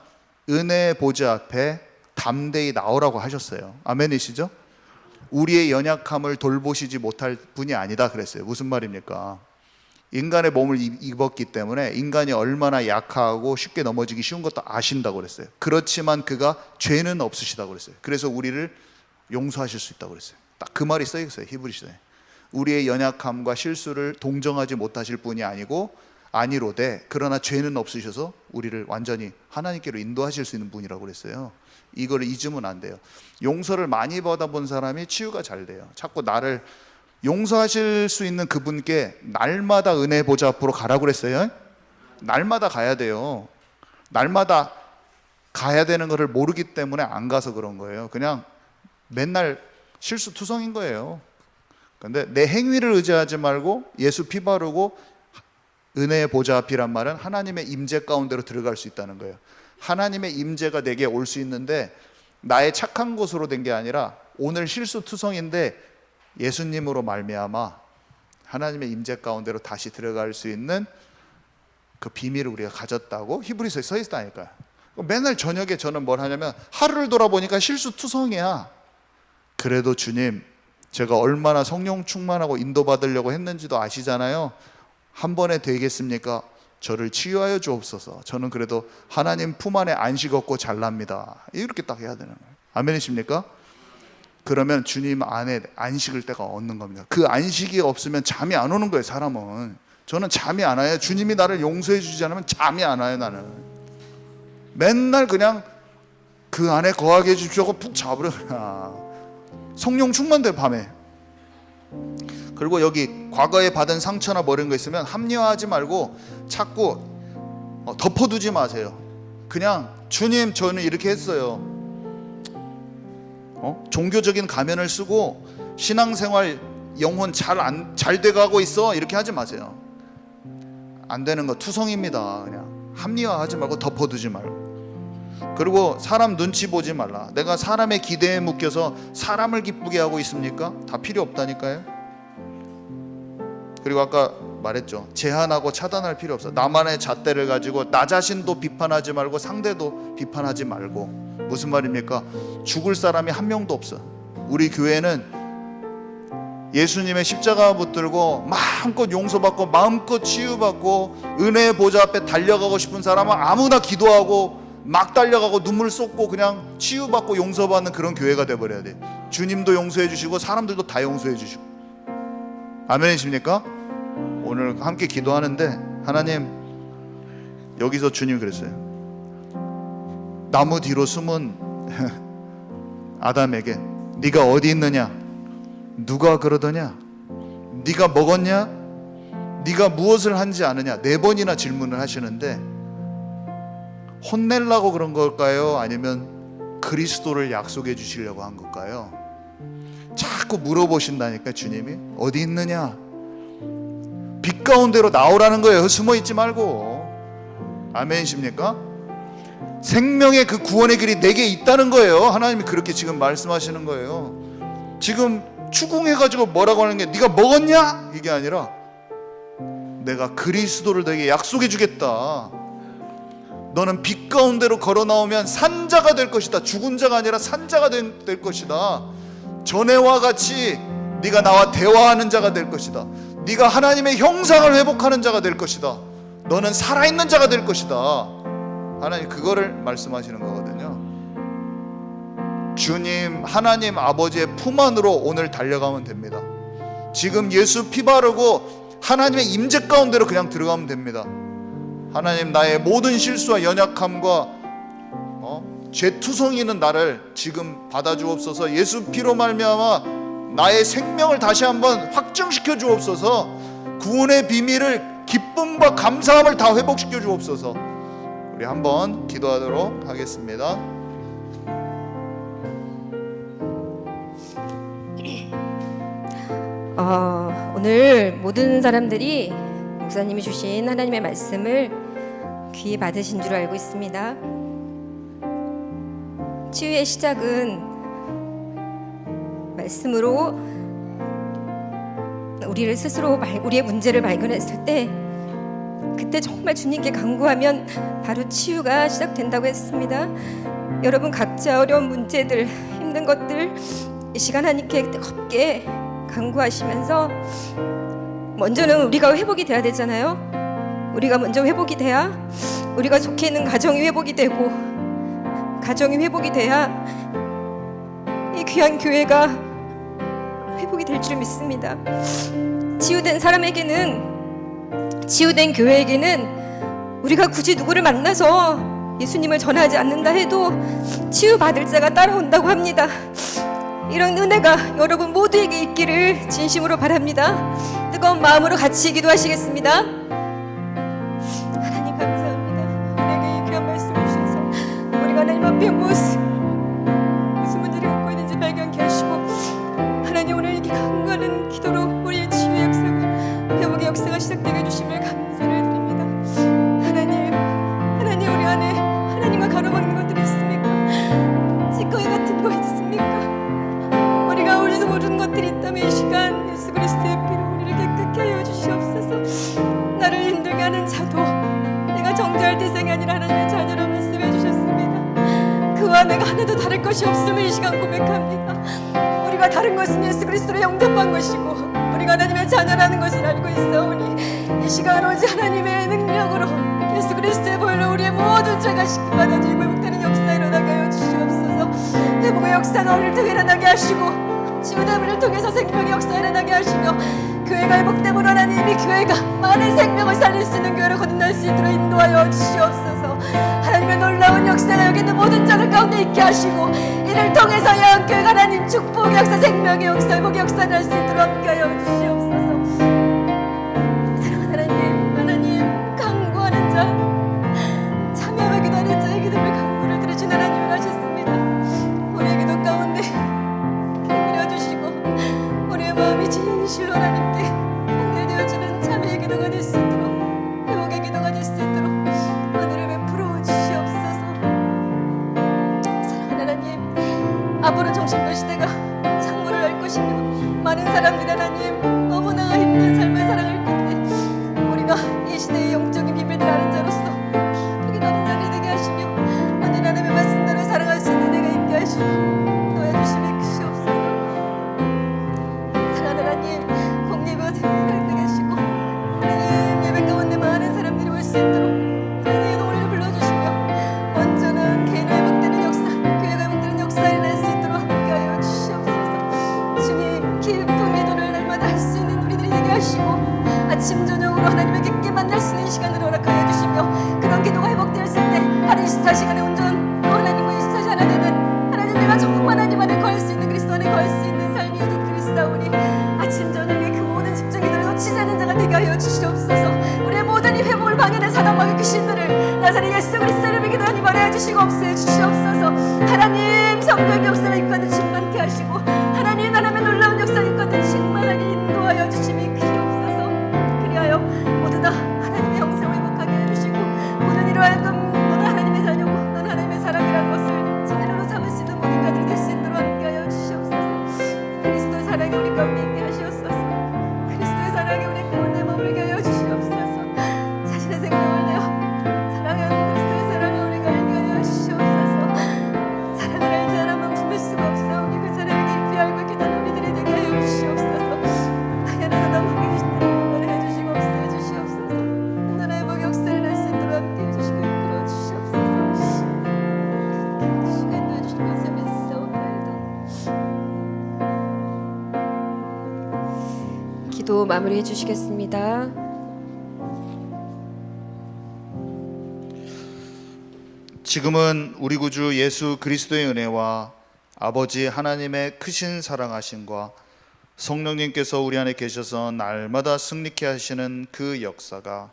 은혜의 보좌 앞에 담대히 나오라고 하셨어요. 아멘이시죠? 우리의 연약함을 돌보시지 못할 분이 아니다 그랬어요. 무슨 말입니까? 인간의 몸을 입었기 때문에 인간이 얼마나 약하고 쉽게 넘어지기 쉬운 것도 아신다고 그랬어요. 그렇지만 그가 죄는 없으시다고 그랬어요. 그래서 우리를 용서하실 수 있다고 그랬어요. 딱 그 말이 써 있어요. 히브리서에. 우리의 연약함과 실수를 동정하지 못하실 분이 아니로되 그러나 죄는 없으셔서 우리를 완전히 하나님께로 인도하실 수 있는 분이라고 그랬어요. 이걸 잊으면 안 돼요. 용서를 많이 받아본 사람이 치유가 잘 돼요. 자꾸 나를 용서하실 수 있는 그분께 날마다 은혜 보좌 앞으로 가라고 그랬어요. 날마다 가야 돼요. 날마다 가야 되는 것을 모르기 때문에 안 가서 그런 거예요. 그냥 맨날 실수투성인 거예요. 그런데 내 행위를 의지하지 말고 예수 피 바르고 은혜의 보좌 앞이란 말은 하나님의 임재 가운데로 들어갈 수 있다는 거예요. 하나님의 임재가 내게 올 수 있는데 나의 착한 것으로 된 게 아니라 오늘 실수투성인데 예수님으로 말미암아 하나님의 임재 가운데로 다시 들어갈 수 있는 그 비밀을 우리가 가졌다고 히브리서에 써 있다니까요. 맨날 저녁에 저는 뭘 하냐면 하루를 돌아보니까 실수투성이야. 그래도 주님, 제가 얼마나 성령 충만하고 인도받으려고 했는지도 아시잖아요. 한 번에 되겠습니까? 저를 치유하여 주옵소서. 저는 그래도 하나님 품 안에 안식 얻고 잘납니다. 이렇게 딱 해야 되는 거예요. 아멘이십니까? 그러면 주님 안에 안식을 때가 얻는 겁니다. 그 안식이 없으면 잠이 안 오는 거예요. 사람은. 저는 잠이 안 와요. 주님이 나를 용서해 주지 않으면 잠이 안 와요. 나는 맨날 그냥 그 안에 거하게 해주십시오 하고 푹 자버려. 성령 충만돼요. 밤에. 그리고 여기 과거에 받은 상처나 뭐 이런 거 있으면 합리화하지 말고 자꾸 덮어두지 마세요. 그냥 주님, 저는 이렇게 했어요. 종교적인 가면을 쓰고 신앙생활 영혼 잘 돼가고 있어, 이렇게 하지 마세요. 안 되는 거 투성입니다. 그냥 합리화하지 말고 덮어두지 말고. 그리고 사람 눈치 보지 말라. 내가 사람의 기대에 묶여서 사람을 기쁘게 하고 있습니까? 다 필요 없다니까요. 그리고 아까 말했죠. 제한하고 차단할 필요 없어. 나만의 잣대를 가지고 나 자신도 비판하지 말고 상대도 비판하지 말고. 무슨 말입니까? 죽을 사람이 한 명도 없어. 우리 교회는 예수님의 십자가 붙들고 마음껏 용서받고 마음껏 치유받고 은혜의 보좌 앞에 달려가고 싶은 사람은 아무나 기도하고 막 달려가고 눈물 쏟고 그냥 치유받고 용서받는 그런 교회가 돼버려야 돼. 주님도 용서해 주시고 사람들도 다 용서해 주시고. 아멘이십니까? 오늘 함께 기도하는데 하나님, 여기서 주님 그랬어요. 나무 뒤로 숨은 아담에게 네가 어디 있느냐? 누가 그러더냐? 네가 먹었냐? 네가 무엇을 한지 아느냐? 4번이나 질문을 하시는데 혼내려고 그런 걸까요? 아니면 그리스도를 약속해 주시려고 한 걸까요? 자꾸 물어보신다니까. 주님이 어디 있느냐? 빛 가운데로 나오라는 거예요. 숨어 있지 말고. 아멘이십니까? 생명의 그 구원의 길이 내게 있다는 거예요. 하나님이 그렇게 지금 말씀하시는 거예요. 지금 추궁해가지고 뭐라고 하는 게 네가 먹었냐? 이게 아니라 내가 그리스도를 너에게 약속해 주겠다. 너는 빛 가운데로 걸어 나오면 산자가 될 것이다. 죽은 자가 아니라 산자가 될 것이다. 전에와 같이 네가 나와 대화하는 자가 될 것이다. 네가 하나님의 형상을 회복하는 자가 될 것이다. 너는 살아있는 자가 될 것이다. 하나님 그거를 말씀하시는 거거든요. 주님 하나님 아버지의 품 안으로 오늘 달려가면 됩니다. 지금 예수 피 바르고 하나님의 임재 가운데로 그냥 들어가면 됩니다. 하나님 나의 모든 실수와 연약함과 죄투성이는 나를 지금 받아주옵소서. 예수 피로 말미암아 나의 생명을 다시 한번 확정시켜 주옵소서. 구원의 비밀을 기쁨과 감사함을 다 회복시켜 주옵소서. 우리 한번 기도하도록 하겠습니다. 오늘 모든 사람들이 목사님이 주신 하나님의 말씀을 귀히 받으신 줄 알고 있습니다. 치유의 시작은 말씀으로 우리를 스스로 우리의 문제를 발견했을 때 그때 정말 주님께 간구하면 바로 치유가 시작된다고 했습니다. 여러분 각자 어려운 문제들, 힘든 것들 이 시간 하나님께 뜨겁게 간구하시면서 먼저는 우리가 회복이 돼야 되잖아요. 우리가 먼저 회복이 돼야 우리가 속해 있는 가정이 회복이 되고, 가정이 회복이 돼야 이 귀한 교회가 회복이 될 줄 믿습니다. 치유된 사람에게는, 치유된 교회에게는 우리가 굳이 누구를 만나서 예수님을 전하지 않는다 해도 치유받을 자가 따라온다고 합니다. 이런 은혜가 여러분 모두에게 있기를 진심으로 바랍니다. 뜨거운 마음으로 같이 기도하시겠습니다. 하나님 감사합니다. 우리에게 이 귀한 말씀을 주셔서 우리가 하나님 앞에 무슨 문제를 갖고 있는지 발견케 하시고, 하나님 오늘 이렇게 간구하는 기도로 우리의 치유의 역사가, 회복의 역사가 시작되게 해주심을 감사를 드립니다. 하나님 우리 안에 하나님과 가로막는 것들이 있습니까? 찌꺼기 같은 거 있습니까? 우리가 우리도 모르는 것들이 있다면 이 시간 예수 그리스도의 피로 우리를 깨끗게 하여 주시옵소서. 나를 힘들게 하는 자도 내가 정죄할 대상이 아니라 하나님의 자녀라 말씀해 주셨습니다. 그와 내가 하나도 다를 것이 없음을 이 시간 고백합니다. 우리가 다른 것은 예수 그리스도로 영접한 것이고 우리가 하나님의 자녀라는 것을 알고 있사오니 이 시간 오직 하나님의 능력으로 예수 그리스도의 보혈로 우리의 모든 죄가 씻김받아지고 회복되는 역사 일어나게 하여 주시옵소서. 회복의 역사가 오늘 더 일어나게 하시고 치유됨을 통해서 생명의 역사 일어나게 하시며, 교회가 회복됨으로 하나님 이 교회가 많은 생명을 살릴 수 있는 교회로 거듭날 수 있도록 인도하여 주시옵소서. 하나님의 놀라운 역사가 여기 있는 모든 자들 가운데 있게 하시고, 이를 통해서 영교회가 하나님 축복의 역사, 생명의 역사, 회복의 역사를 할 수 있도록 함께 하여 주시옵소서. 사랑하는 하나님 강구하는 자, 참여하며 기도하는 자의 기도를 간구를 들으신 하나님을 하셨습니다. 우리의 기도 가운데 우리의 마음이 진실로 하나님께 연결되어지는 참회의 기도가 될 수 있도록, 회복의 기도가 될 수 있도록 은혜를 베풀어 주시옵소서. 사랑하는 하나님, 앞으로 정신과 시대가 창문을 열 것이며 많은 사람들이 하나님 너무나 힘든 삶을 살아갈 텐데, 우리가 이 시대의 영적인 비밀들을 아는 자로서 깊이 기도하는 자들이 되게 하시며 오늘 하나님의 말씀대로 살아갈 수 있는 내가 있게 하시고 도와주심이 크시옵소서. 하나님 공예배가 생각되게 하시고 하나님 예배 가운데 많은 사람들이 올 수 있도록 하나님의 노래를 불러주시며 온전한 개인의 회복되는 역사, 교회가 회복되는 역사를 일어날 수 있도록 함께하여 주시옵소서. 주님 깊은 기도를 날마다 할 수 있는 우리들이 되게 하시고 아침 저녁으로 하나님을 깊게 만날 수 있는 시간을 허락하여 주시며, 그런 기도가 회복되었을 때 하루 24시간의 온전 또 하나님과 24시간 하나 되는 하나님, 내가 정말 하나님 안에 거할 수 있는, 그리스도 안에 거할 수 있는 삶이 오직 그리스도오니 아침 저녁에 그 모든 집중기도를 놓치지 않는 자가 되게 하여 주시옵소서. 우리의 모든 이 회복을 방해된 사단마귀 귀신들을 나사렛 예수 그리스도의 이름으로 기도하니 말하여 주시고 없애어 주시옵소서. 하나님 성령의 역사를 이끌는 충만케 하시고 하나님 하나님의 놀라운 역사를 이끌는 충만하게 인도하여 주심이 크시옵소서. 그리하여 모두 다 하나님의 형상을 회복하게 해주시고 모든 이로 하여금 너는 하나님의 자녀고 너는 하나님의 사람이라는 것을 진리로 삼을 수 있는 모든 자들이 될 수 있도록 함께하여 주시옵소서. 그리스도의 사랑이 우리 가운데 있게 하시옵소서. 그리스도의 사랑이 우리 가운데 머물게 하여 주시옵소서. 자신의 생명을 내어 사랑하는 그리스도의 사랑을 기도 마무리해 주시겠습니다. 지금은 우리 구주 예수 그리스도의 은혜와 아버지 하나님의 크신 사랑하심과 성령님께서 우리 안에 계셔서 날마다 승리케 하시는 그 역사가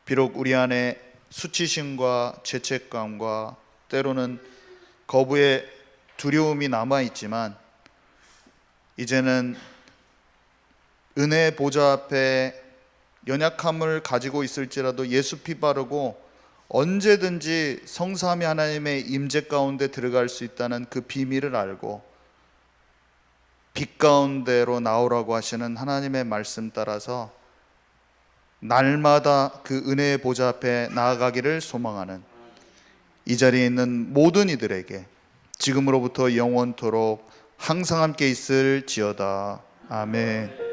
비록 우리 안에 수치심과 죄책감과 때로는 거부의 두려움이 남아있지만 이제는 은혜의 보좌 앞에 연약함을 가지고 있을지라도 예수 피 바르고 언제든지 성삼위 하나님의 임재 가운데 들어갈 수 있다는 그 비밀을 알고 빛 가운데로 나오라고 하시는 하나님의 말씀 따라서 날마다 그 은혜의 보좌 앞에 나아가기를 소망하는 이 자리에 있는 모든 이들에게 지금으로부터 영원토록 항상 함께 있을지어다. 아멘.